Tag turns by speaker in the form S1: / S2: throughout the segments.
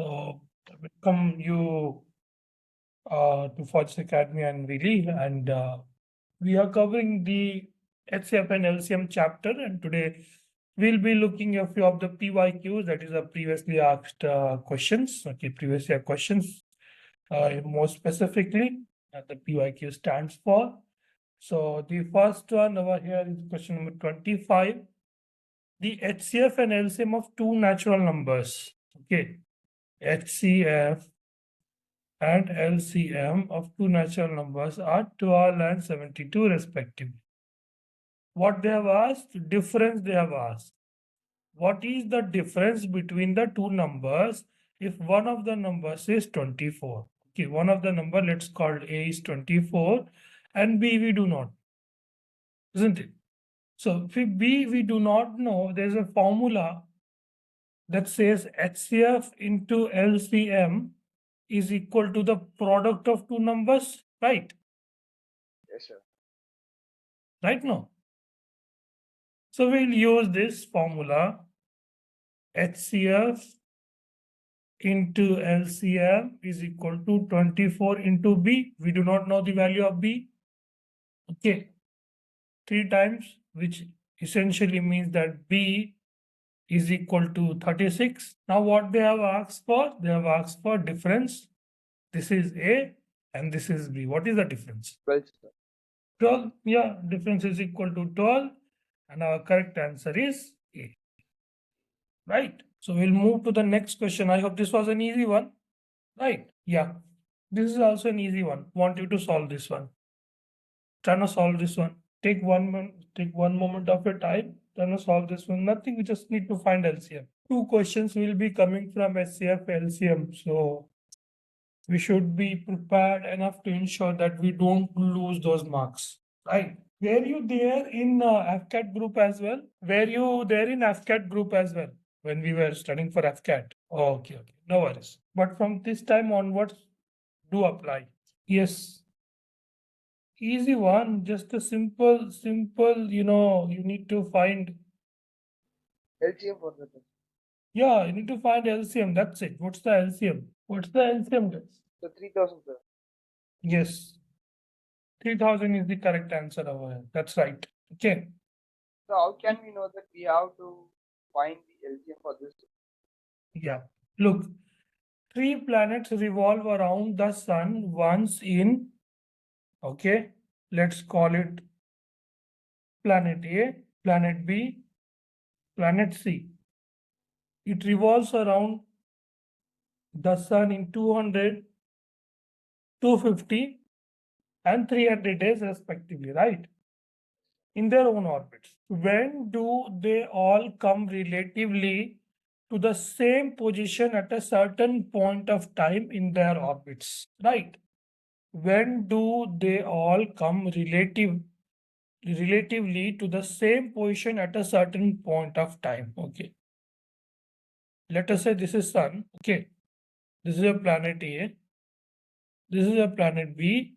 S1: So, welcome you to Faujis Academy and Vizhi, and we are covering the HCF and LCM chapter, and today we'll be looking at a few of the PYQs, that is the previously asked questions. Okay, previous year questions. More specifically, the PYQ stands for. So the first one over here is question number 25. The HCF and LCM of two natural numbers. Okay, HCF and LCM of two natural numbers are 12 and 72 respectively. What they have asked? Difference they have asked. What is the difference between the two numbers if one of the numbers is 24? Okay, one of the number, let's call A is 24 and B we do not, isn't it? So if B we do not know, there's a formula that says HCF into LCM is equal to the product of two numbers, right?
S2: Yes, sir.
S1: Right now. So we'll use this formula HCF into LCM is equal to 24 into B. We do not know the value of B. Okay. 3 times, which essentially means that B is equal to 36. Now what they have asked for? They have asked for difference. This is A and this is B. What is the difference?
S2: 12, sir.
S1: 12. Yeah, difference is equal to 12. And our correct answer is A. Right. So we'll move to the next question. I hope this was an easy one. Right. Yeah. This is also an easy one. Want you to solve this one. Try to solve this one. Take one moment of your time. Try to solve this one. Nothing. We just need to find LCM. Two questions will be coming from HCF LCM. So we should be prepared enough to ensure that we don't lose those marks. Right. Were you there in FCAT group as well? Were you there in FCAT group as well when we were studying for FCAT? Okay, okay. No worries. But from this time onwards, do apply. Yes. Easy one. Just a simple, you need to find.
S2: LCM for the test.
S1: Yeah, you need to find LCM. That's it. What's the LCM? What's the LCM, guys?
S2: So 3000, sir.
S1: Yes. 3000 is the correct answer over here. That's right. Okay.
S2: So how can we know that we have to find the LCM for this?
S1: Yeah. Look, 3 planets revolve around the sun once in, okay, let's call it planet A, planet B, planet C. It revolves around the sun in 200, 250 and 300 days respectively, right? In their own orbits. When do they all come relatively to the same position at a certain point of time in their orbits, right? When do they all come relatively to the same position at a certain point of time? Okay. Let us say this is sun. Okay. This is a planet A. This is a planet B.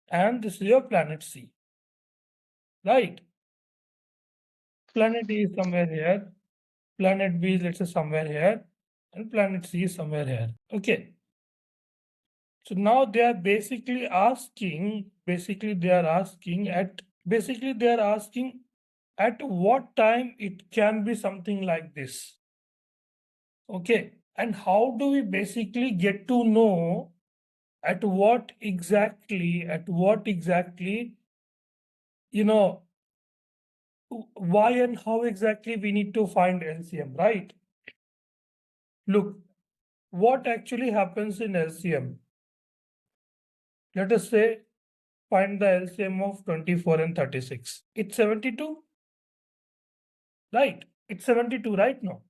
S1: And this is a planet C. Right. Planet A is somewhere here. Planet B is, let's say, somewhere here. And planet C is somewhere here. Okay. So now they are basically asking at what time it can be something like this. Okay. And how do we basically get to know at what exactly, why and how exactly we need to find LCM, right? Look, what actually happens in LCM? Let us say, find the LCM of 24 and 36. It's 72. Right. It's 72 right now.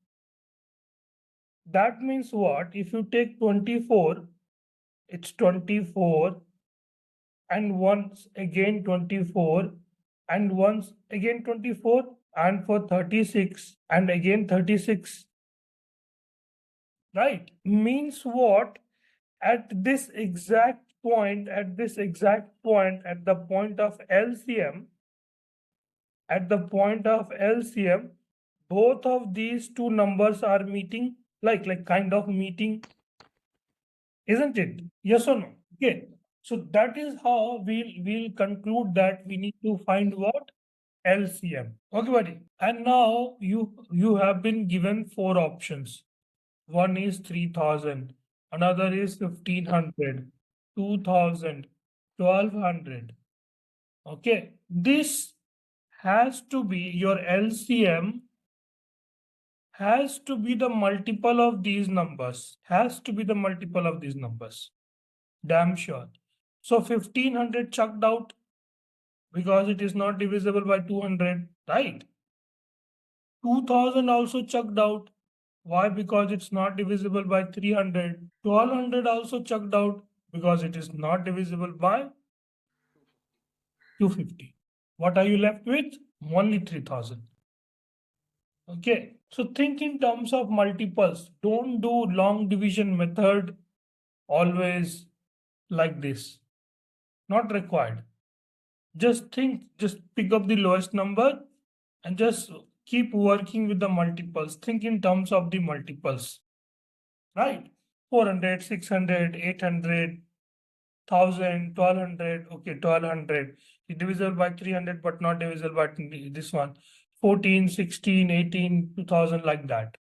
S1: That means what? If you take 24, it's 24 and once again 24 and once again 24 and for 36 and again 36. Right. Means what? At this exact point, at the point of LCM, both of these two numbers are meeting, like kind of meeting, isn't it? Yes or no? Okay. So that is how we'll conclude that we need to find what? LCM. Okay, buddy. And now you have been given 4 options. One is 3000, another is 1500, 2000, 1200. Okay. This has to be your LCM has to be the multiple of these numbers. Has to be the multiple of these numbers. Damn sure. So 1500 chucked out because it is not divisible by 200, right? 2000 also chucked out. Why? Because it's not divisible by 300. 1200 also chucked out because it is not divisible by 250. What are you left with? Only 3000. Okay. So think in terms of multiples. Don't do long division method always like this. Not required. Just pick up the lowest number and just keep working with the multiples. Think in terms of the multiples, right? 400, 600, 800, 1000, 1200. Okay, 1200 is divisible by 300, but not divisible by this one. 14, 16, 18, 2000, like that.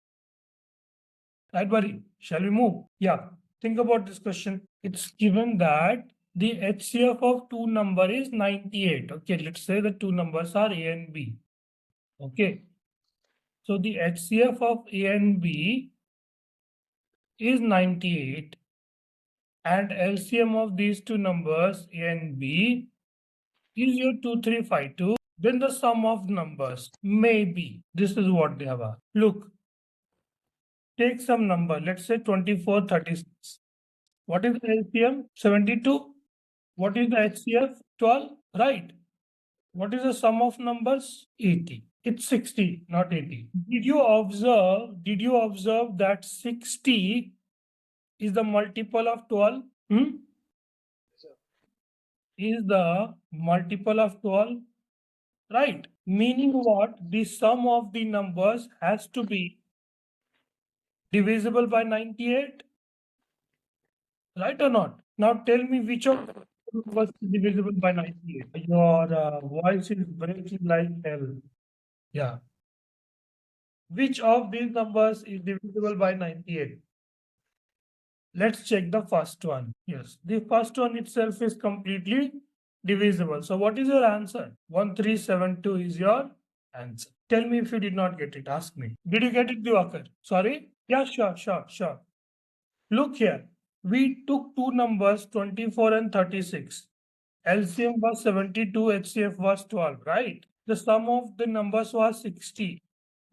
S1: Right, buddy? Shall we move? Yeah. Think about this question. It's given that the HCF of two number is 98. Okay, let's say the two numbers are A and B. Okay. So the HCF of A and B is 98 and LCM of these two numbers A and B is your 2352. Then the sum of numbers may be. This is what they have asked. Look, take some number. Let's say 2436. What is the LCM? 72. What is the HCF? 12. Right. What is the sum of numbers? 80. It's 60, not 80. Did you observe that 60 is the multiple of 12? Is the multiple of 12? Right. Meaning what? The sum of the numbers has to be divisible by 98. Right or not? Now tell me which of the numbers is divisible by 98. Your voice is breaking like hell. Yeah. Which of these numbers is divisible by 98? Let's check the first one. Yes, the first one itself is completely divisible. So what is your answer? 1372 is your answer. Tell me if you did not get it. Ask me. Did you get it, Diwakar? Sorry? Yeah, sure. Look here. We took two numbers, 24 and 36. LCM was 72, HCF was 12, right? The sum of the numbers was 60.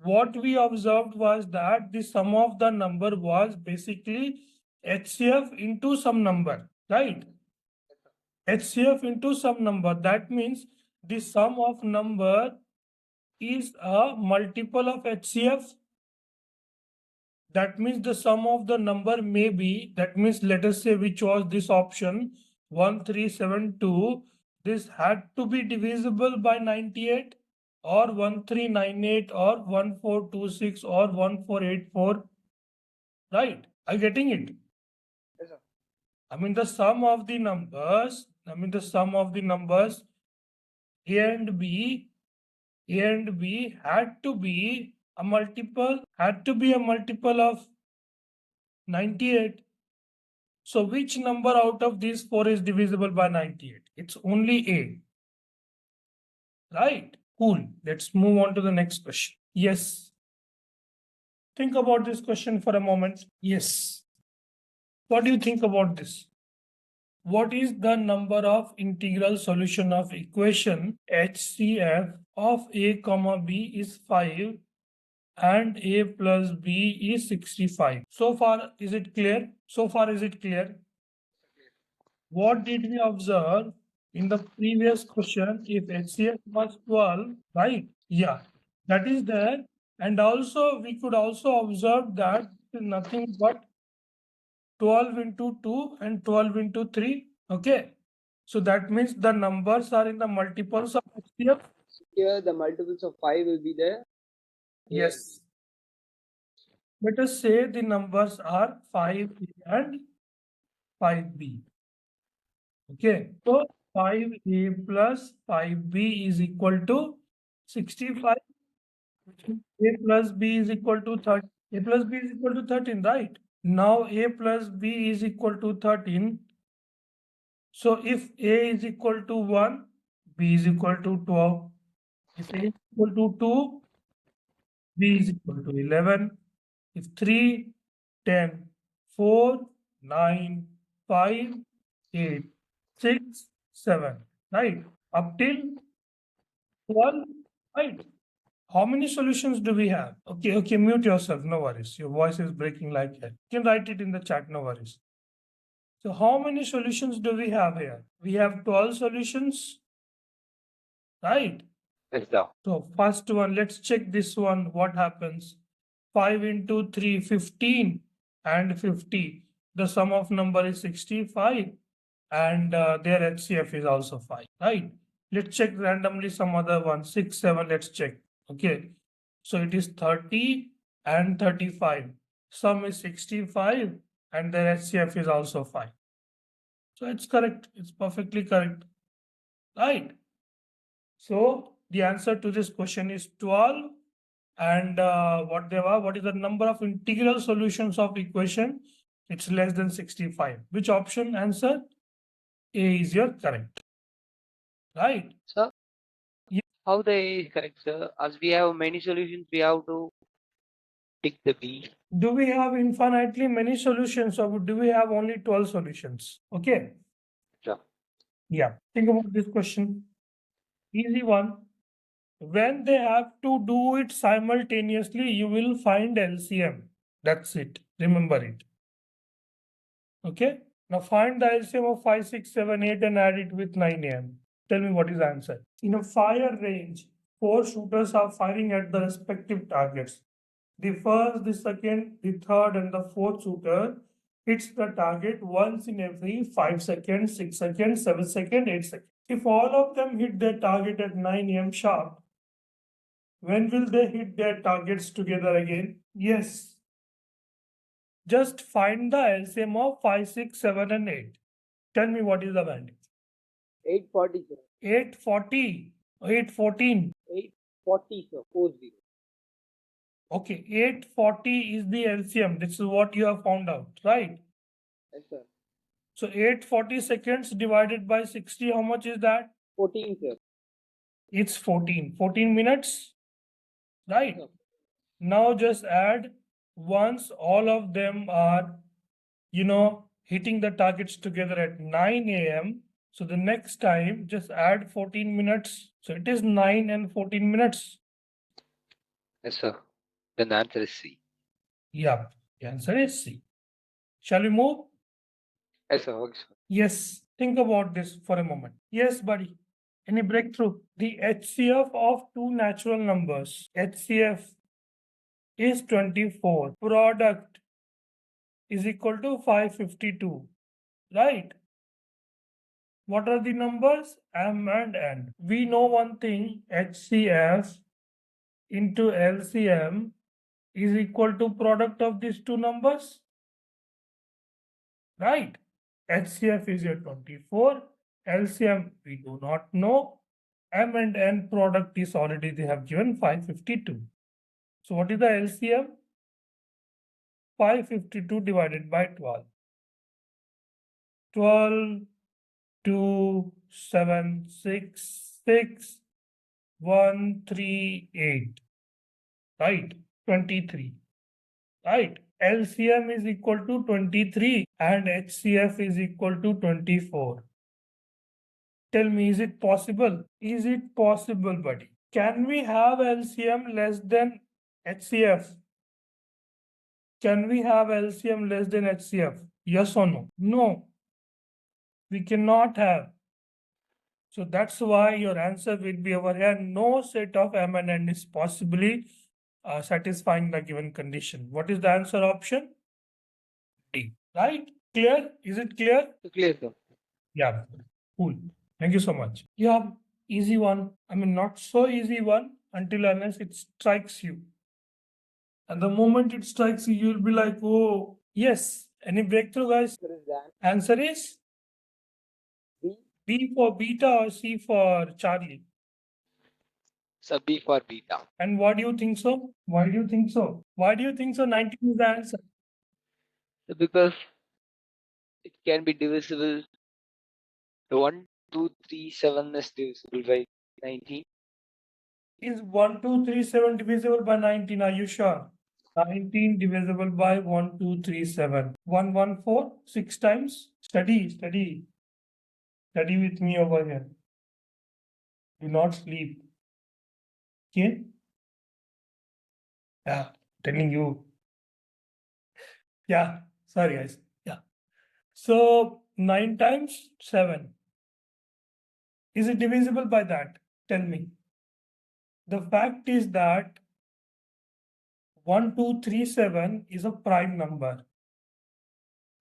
S1: What we observed was that the sum of the number was basically HCF into some number, right? HCF into some number. That means the sum of number is a multiple of HCF. That means the sum of the number may be, that means let us say we chose this option 1372. This had to be divisible by 98 or 1398 or 1426 or 1484. Right? Are you getting it?
S2: Yes, sir.
S1: I mean the sum of the numbers, A and B had to be a multiple of 98. So which number out of these four is divisible by 98? It's only A. Right? Cool. Let's move on to the next question. Yes. Think about this question for a moment. Yes. What do you think about this? What is the number of integral solution of equation HCF of A comma B is 5 and A plus B is 65? So far, is it clear? What did we observe in the previous question? If HCF was 12, right? Yeah, that is there. And also, we could also observe that it is nothing but 12 into 2 and 12 into 3. Okay. So that means the numbers are in the multiples of HCF.
S2: Here the multiples of 5 will be there.
S1: Yes. Let us say the numbers are 5A and 5B. Okay, so 5A plus 5B is equal to 65. A plus B is equal to 30. A plus B is equal to 13, right? Now A plus B is equal to 13. So if A is equal to 1, B is equal to 12. If A is equal to 2, B is equal to 11. If 3, 10, 4, 9, 5, 8, 6, 7, right? Up till 12, right? How many solutions do we have? Okay, mute yourself, no worries. Your voice is breaking like that. You can write it in the chat, no worries. So how many solutions do we have here? We have 12 solutions, right?
S3: Yes, sir.
S1: So first one, let's check this one, what happens? 5 into 3, 15 and 50. The sum of number is 65 and their HCF is also 5, right? Let's check randomly some other one, 6, 7, let's check. Okay, so it is 30 and 35. Sum is 65 and their HCF is also 5. So it's correct, it's perfectly correct, right? So the answer to this question is 12. And what is the number of integral solutions of equation? It's less than 65. Which option answer? A is your correct. Right?
S3: Sir,
S1: Yeah.
S3: how they correct, sir? As we have many solutions, we have to tick the B.
S1: Do we have infinitely many solutions or do we have only 12 solutions? Okay.
S3: Sure.
S1: Yeah. Think about this question. Easy one. When they have to do it simultaneously, you will find LCM. That's it. Remember it. Okay. Now find the LCM of 5, 6, 7, 8 and add it with 9 AM. Tell me what is the answer. In a fire range, 4 shooters are firing at the respective targets. The first, the second, the third and the fourth shooter hits the target once in every 5 seconds, 6 seconds, 7 seconds, 8 seconds. If all of them hit their target at 9 AM sharp, when will they hit their targets together again? Yes. Just find the LCM of 5, 6, 7 and 8. Tell me what is the value.
S2: 840, sir.
S1: 840, 814.
S2: 840, sir. 40.
S1: Okay, 840 is the LCM. This is what you have found out, right?
S2: Yes, sir.
S1: So 840 seconds divided by 60, how much is that?
S2: 14, sir.
S1: It's 14. 14 minutes, right?
S2: Sir.
S1: Now just add once all of them are, hitting the targets together at 9 AM. So the next time just add 14 minutes. So it is 9 and 14 minutes.
S3: Yes, sir. Then the answer is C.
S1: Yeah, the answer is C. Shall we move?
S3: Yes, sir. Okay, sir.
S1: Yes, think about this for a moment. Yes, buddy. Any breakthrough? The HCF of two natural numbers, HCF is 24. Product is equal to 552, right? What are the numbers? M and N. We know one thing, HCF into LCM is equal to product of these two numbers, right? HCF is your 24, LCM we do not know, M and N product is already they have given 552. So what is the LCM? 552 divided by 12. 12, 2, 7, 6, 6, 1, 3, 8. Right? 23. Right? LCM is equal to 23 and HCF is equal to 24. Tell me, is it possible? Is it possible, buddy? Can we have LCM less than HCF? Can we have LCM less than HCF? Yes or no? No. We cannot have. So that's why your answer will be over here. No set of M and N is possibly satisfying the given condition. What is the answer option? D. Right? Clear? Is it clear?
S3: Clear, sir.
S1: Yeah. Cool. Thank you so much. Yeah, easy one. I mean, not so easy one until unless it strikes you. And the moment it strikes you, you'll be like, oh, yes. Any breakthrough, guys? Answer is
S2: B.
S1: B for beta or C for Charlie.
S3: So B for beta.
S1: And why do you think so? Why do you think so? Why do you think so? 19 is the answer.
S3: So because it can be divisible. 1, 2, 3, 7 is divisible by 19.
S1: Is 1237 divisible by 19? Are you sure? 19 divisible by 1237. 114, 6 times. Study, study. Study with me over here. Do not sleep. Okay? Yeah, telling you. Yeah, sorry guys. Yeah. So 9 times 7. Is it divisible by that? Tell me. The fact is that 1237 is a prime number,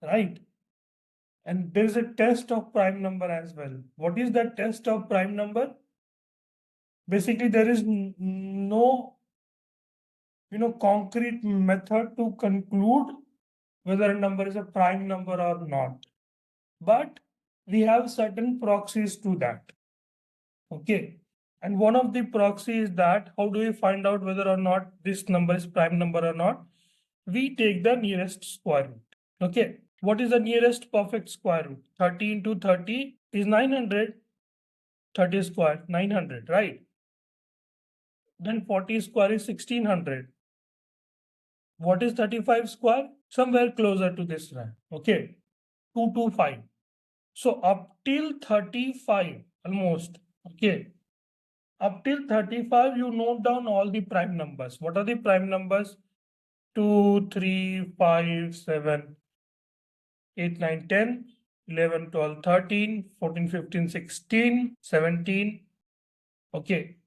S1: right? And there is a test of prime number as well. What is that test of prime number? Basically, there is no concrete method to conclude whether a number is a prime number or not. But we have certain proxies to that. Okay. And one of the proxies is that how do we find out whether or not this number is prime number or not? We take the nearest square root. Okay. What is the nearest perfect square root? 30 into 30 is 900. 30 square, 900, right? Then 40 square is 1600. What is 35 square? Somewhere closer to this rank. Okay. 225. So up till 35, almost. Okay. Up till 35, you note down all the prime numbers. What are the prime numbers? 2, 3, 5, 7, 8, 9, 10, 11, 12, 13, 14, 15, 16, 17. Okay.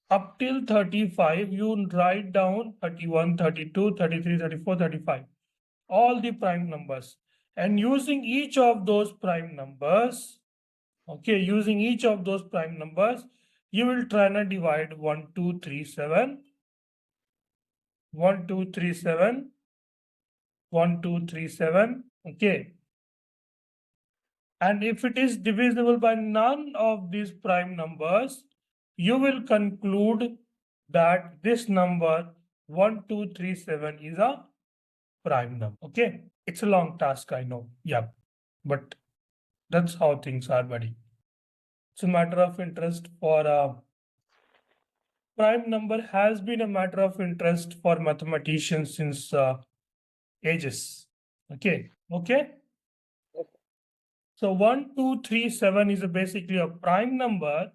S1: Up till 35, you write down 31, 32, 33, 34, 35. All the prime numbers. And using each of those prime numbers, okay, using each of those prime numbers, you will try and divide 1, 2, 3, 7, 1, 2, 3, 7, 1, 2, 3, 7, okay. And if it is divisible by none of these prime numbers, you will conclude that this number 1237 is a prime number. Okay, it's a long task, I know. Yeah, but that's how things are, buddy. It's a matter of interest for prime number has been a matter of interest for mathematicians since ages. Okay, okay. So 1237 is basically a prime number.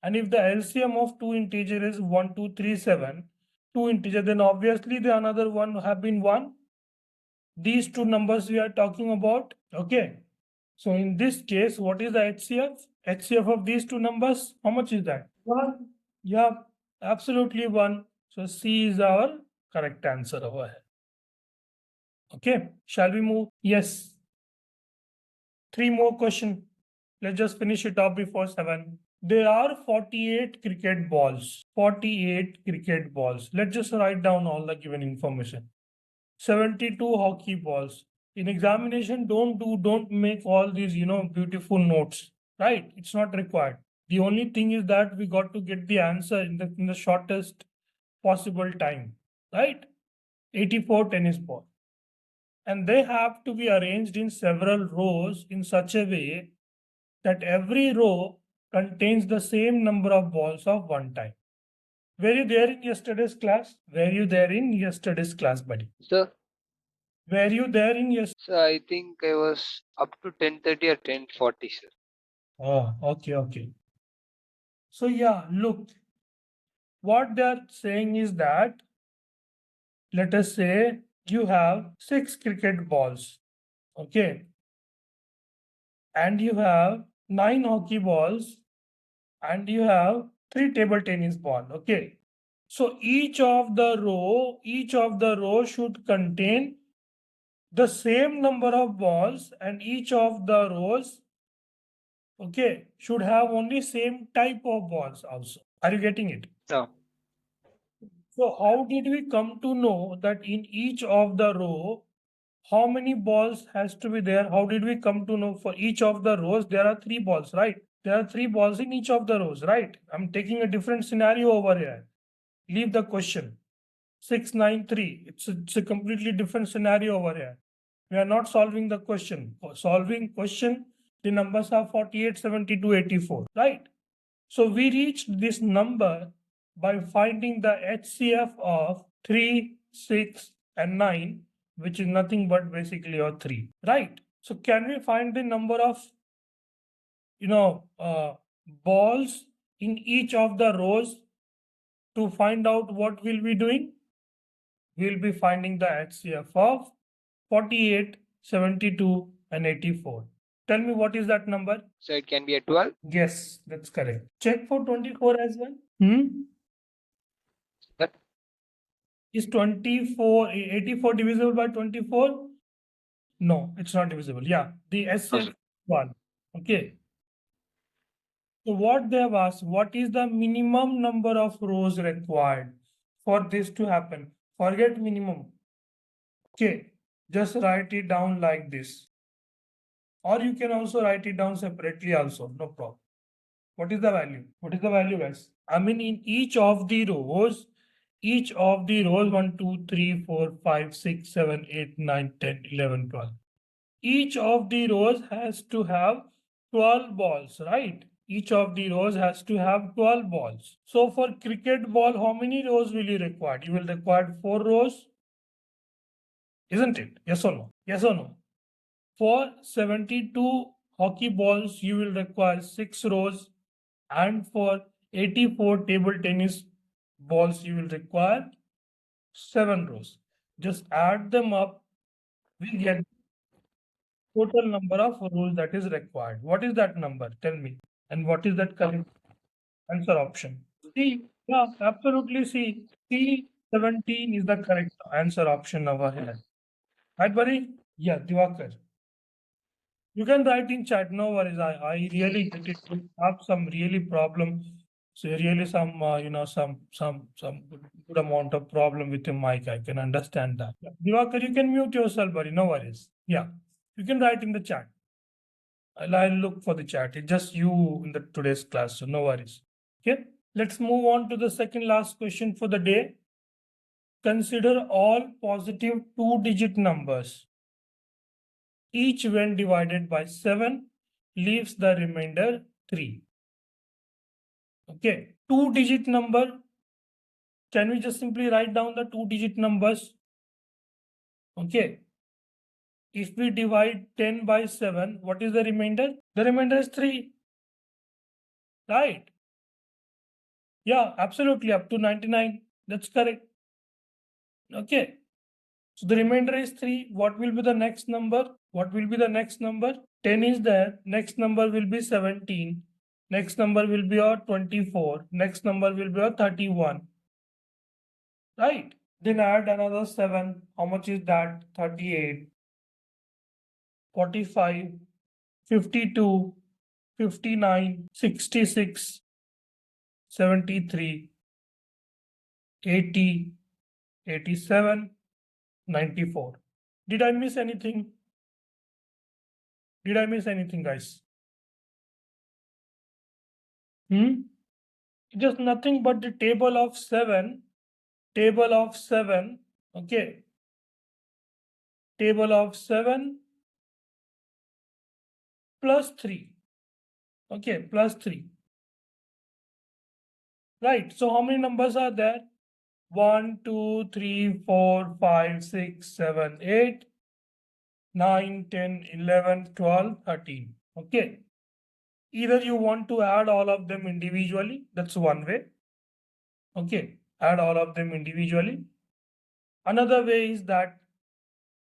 S1: And if the LCM of two integer is 1237, two integer, then obviously the another one have been 1. These two numbers we are talking about. Okay. So in this case, what is the HCF? HCF of these two numbers, how much is that? 1. Yeah, absolutely 1. So C is our correct answer over here. Okay. Shall we move? Yes. 3 more questions. Let's just finish it off before 7. There are 48 cricket balls. 48 cricket balls. Let's just write down all the given information. 72 hockey balls. In examination, don't make all these, beautiful notes. Right? It's not required. The only thing is that we got to get the answer in the shortest possible time. Right? 84 tennis balls. And they have to be arranged in several rows in such a way that every row contains the same number of balls of one type. Were you there in yesterday's class? Were you there in yesterday's class, buddy?
S3: Sir,
S1: Were you there in yesterday's?
S3: so I think I was up to 10:30 or 10:40, sir.
S1: Oh, okay, okay. So yeah, look, what they're saying is that, let us say you have 6 cricket balls, okay, and you have 9 hockey balls, and you have 3 table tennis ball, okay. So each of the row should contain the same number of balls, and each of the rows, okay, should have only same type of balls also. Are you getting it?
S3: No.
S1: So how did we come to know that in each of the row, how many balls has to be there? How did we come to know for each of the rows, there are 3 balls, right? There are 3 balls in each of the rows, right? I'm taking a different scenario over here. Leave the question. 693. It's a completely different scenario over here. We are not solving the question. For solving question, the numbers are 48, 72, 84, right? So we reached this number by finding the HCF of 3, 6, and 9, which is nothing but basically your 3, right? So can we find the number of, balls in each of the rows to find out what we'll be doing? We'll be finding the HCF of 48, 72, and 84. Tell me what is that number?
S3: So it can be a 12.
S1: Yes, that's correct. Check for 24 as well.
S3: That
S1: Is 84 divisible by 24? No, it's not divisible. Yeah, the SF one. Okay. So what they have asked, what is the minimum number of rows required for this to happen? Forget minimum. Okay, just write it down like this. Or you can also write it down separately also, no problem. What is the value? What is the value, guys? I mean, in each of the rows, 1, 2, 3, 4, 5, 6, 7, 8, 9, 10, 11, 12. Each of the rows has to have 12 balls, right? Each of the rows has to have 12 balls. So for cricket ball, how many rows will you require? You will require 4 rows, isn't it? Yes or no? Yes or no? For 72 hockey balls, you will require 6 rows, and for 84 table tennis balls, you will require 7 rows. Just add them up, we get total number of rows that is required. What is that number? Tell me. And what is that correct answer option? C. Yeah, absolutely C. C 17 is the correct answer option over here. Right, buddy? Yeah, Divakar. You can write in chat, no worries. I really get it. We have some really problem. So really some some good amount of problem with your mic. I can understand that. Yeah. Divakar, you can mute yourself, buddy. No worries. Yeah. You can write in the chat. I'll look for the chat. It's just you in the today's class, so no worries. Okay. Let's move on to the second last question for the day. Consider all positive 2-digit numbers. Each when divided by 7 leaves the remainder 3. Okay, 2-digit number. Can we just simply write down the 2-digit numbers? Okay. If we divide 10 by 7, what is the remainder? The remainder is 3. Right? Yeah, absolutely. Up to 99. That's correct. Okay. So the remainder is 3. What will be the next number? What will be the next number? 10 is there. Next number will be 17. Next number will be your 24. Next number will be your 31. Right? Then add another 7. How much is that? 38, 45, 52, 59, 66, 73, 80, 87, 94. Did I miss anything? Did I miss anything, guys? Just nothing but the table of 7. Table of 7. Okay. Table of 7 plus 3. Okay, plus 3. Right. So how many numbers are there? 1, 2, 3, 4, 5, 6, 7, 8, 9, 10, 11, 12, 13. Okay. Either you want to add all of them individually. That's one way. Okay. Add all of them individually. Another way is that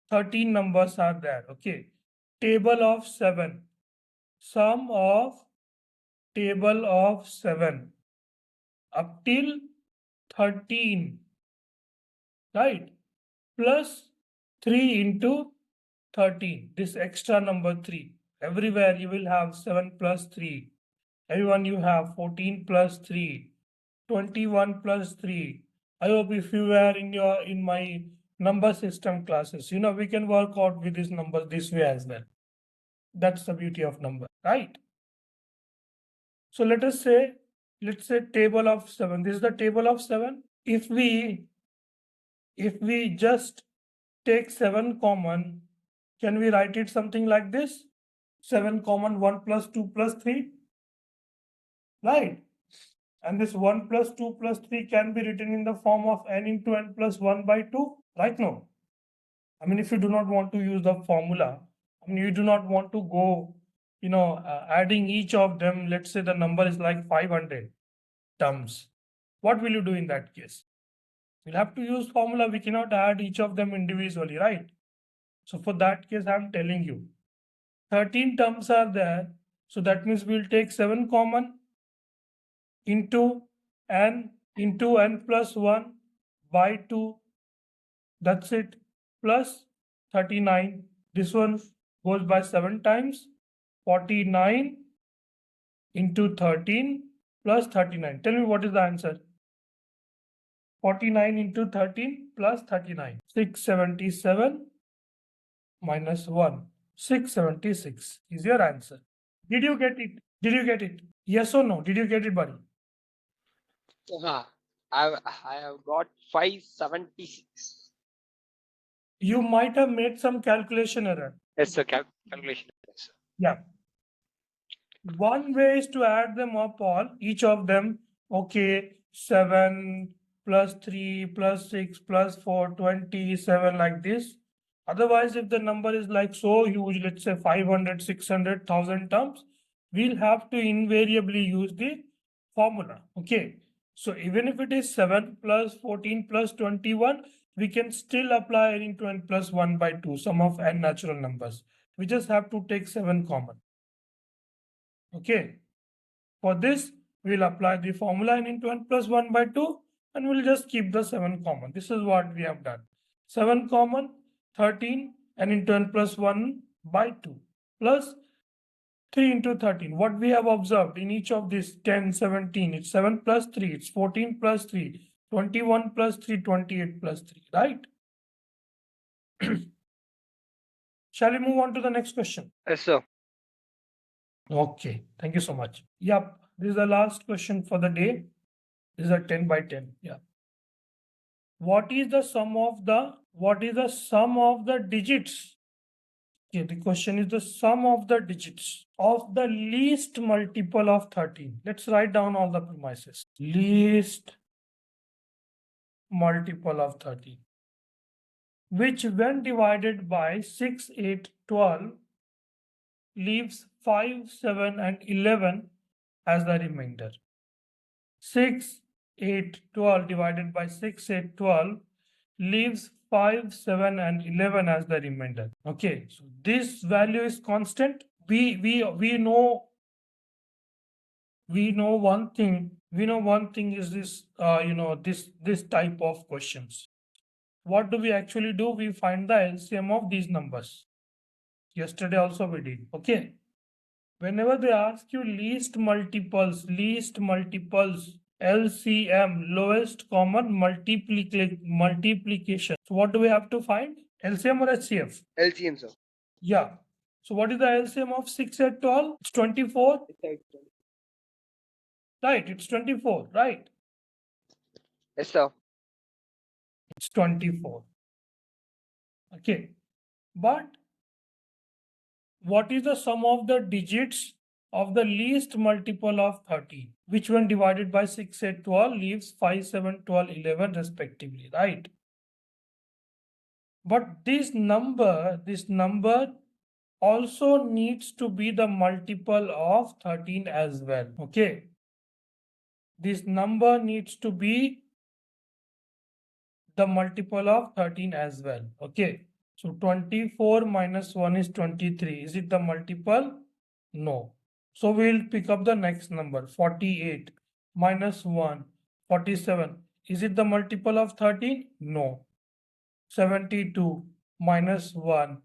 S1: 13 numbers are there. Okay. Table of 7. Sum of table of 7 up till 13. Right. Plus 3 into 13. This extra number 3. Everywhere you will have 7 plus 3. Everyone you have 14 plus 3. 21 plus 3. I hope if you were in my number system classes, we can work out with these numbers this way as well. That's the beauty of number, right? So let's say table of 7. This is the table of 7. If we just take 7 common, can we write it something like this? 7 common, 1 plus 2 plus 3, right? And this 1 plus 2 plus 3 can be written in the form of n into n plus 1 by 2, right? No. I mean, if you do not want to use the formula, I mean, you do not want to go, adding each of them, let's say the number is like 500 terms. What will you do in that case? We'll have to use formula. We cannot add each of them individually, right? So for that case, I'm telling you, 13 terms are there. So that means we'll take 7 common into n plus 1 by 2. That's it. Plus 39. This one goes by 7 times. 49 into 13 plus 39. Tell me what is the answer? 49 into 13 plus 39. 677 minus 1. 676 is your answer. Did you get it? Did you get it? Yes or no? Did you get it, buddy?
S3: I have got 576.
S1: You might have made some calculation error.
S3: Yes, sir. Calculation. Yes, sir.
S1: Yeah. One way is to add them up all, each of them. Okay, 7 plus 3 plus 6 plus 4, 27 like this. Otherwise, if the number is like so huge, let's say 500, 600, 1000 terms, we'll have to invariably use the formula. Okay. So even if it is 7 plus 14 plus 21, we can still apply n into n plus 1 by 2, sum of n natural numbers. We just have to take 7 common. Okay. For this, we'll apply the formula n into n plus 1 by 2 and we'll just keep the 7 common. This is what we have done. 7 common, 13 n into n plus 1 by 2 plus 3 into 13. What we have observed in each of these 10, 17, it's 7 plus 3, it's 14 plus 3, 21 plus 3, 28 plus 3, right? Shall we move on to the next question?
S3: Yes, sir.
S1: Okay, thank you so much. Yep, this is the last question for the day. This is a 10 by 10. Yeah. What is the sum of the digits? Okay, the question is the sum of the digits of the least multiple of 13. Let's write down all the premises. Least multiple of 13, which when divided by 6, 8, 12, leaves 5, 7 and 11 as the remainder. 6, 8, 12 divided by 6, 8, 12 leaves 5, 7 and 11 as the remainder. Okay, so this value is constant. We know one thing. We know one thing is this, this type of questions. What do we actually do? We find the LCM of these numbers. Yesterday also we did. Okay. Whenever they ask you least multiples, LCM, lowest common multiplication. So what do we have to find? LCM or HCF?
S3: LCM, sir.
S1: Yeah. So what is the LCM of 6 at 12? It's 24. Right, it's 24, right?
S3: Yes, sir.
S1: It's 24. Okay. But what is the sum of the digits of the least multiple of 13, which when divided by 6, 8, 12 leaves 5, 7, 12, 11 respectively, right? But this number also needs to be the multiple of 13 as well. Okay. This number needs to be the multiple of 13 as well. Okay. So 24 minus 1 is 23. Is it the multiple? No. So we'll pick up the next number, 48 minus 1, 47. Is it the multiple of 13? No. 72 minus 1,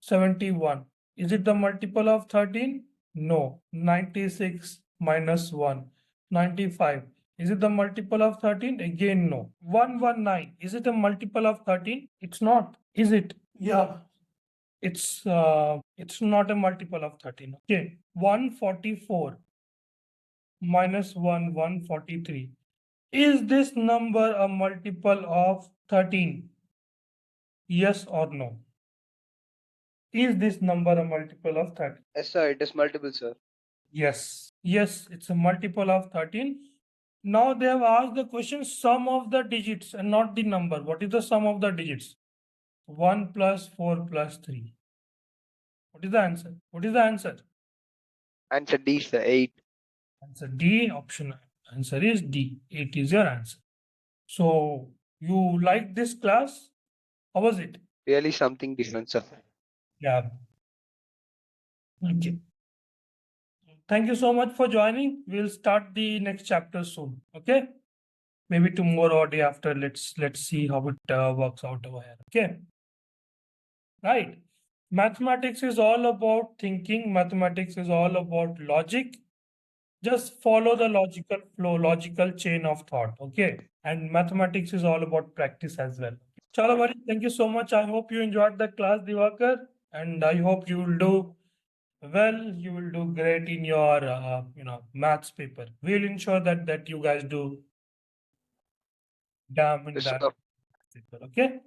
S1: 71. Is it the multiple of 13? No. 96 minus 1, 95. Is it the multiple of 13? Again, no. 119. Is it a multiple of 13? It's not. Is it? Yeah. It's not a multiple of 13. Okay. 144 minus 1, 143. Is this number a multiple of 13? Yes or no? Is this number a multiple of 13?
S2: Yes, sir. It is multiple, sir.
S1: Yes. Yes, it's a multiple of 13. Now they have asked the question sum of the digits and not the number. What is the sum of the digits? 1 plus 4 plus 3. What is the answer? What is the answer?
S3: Answer D, sir. 8.
S1: Answer D, option answer is D. 8 is your answer. So you like this class? How was it?
S3: Really something different, sir.
S1: Yeah. Okay. Thank you so much for joining. We'll start the next chapter soon. Okay. Maybe tomorrow or day after. Let's see how it works out over here. Okay. Right. Mathematics is all about thinking. Mathematics is all about logic. Just follow the logical flow, logical chain of thought. Okay. And mathematics is all about practice as well. Chala buddy, thank you so much. I hope you enjoyed the class, Divakar, and I hope you will do well. You will do great in your maths paper. We'll ensure that you guys do damn in
S3: Yes,
S1: that
S3: sir.
S1: paper. Okay.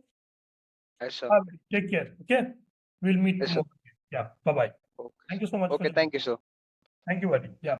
S3: Yes, sir.
S1: Take care. Okay. We'll meet
S3: Yes, sir.
S1: tomorrow. Yeah. Bye bye.
S3: Okay.
S1: Thank you so much for
S3: Okay,
S1: joining.
S3: thank you, sir.
S1: Thank you, buddy. Yeah.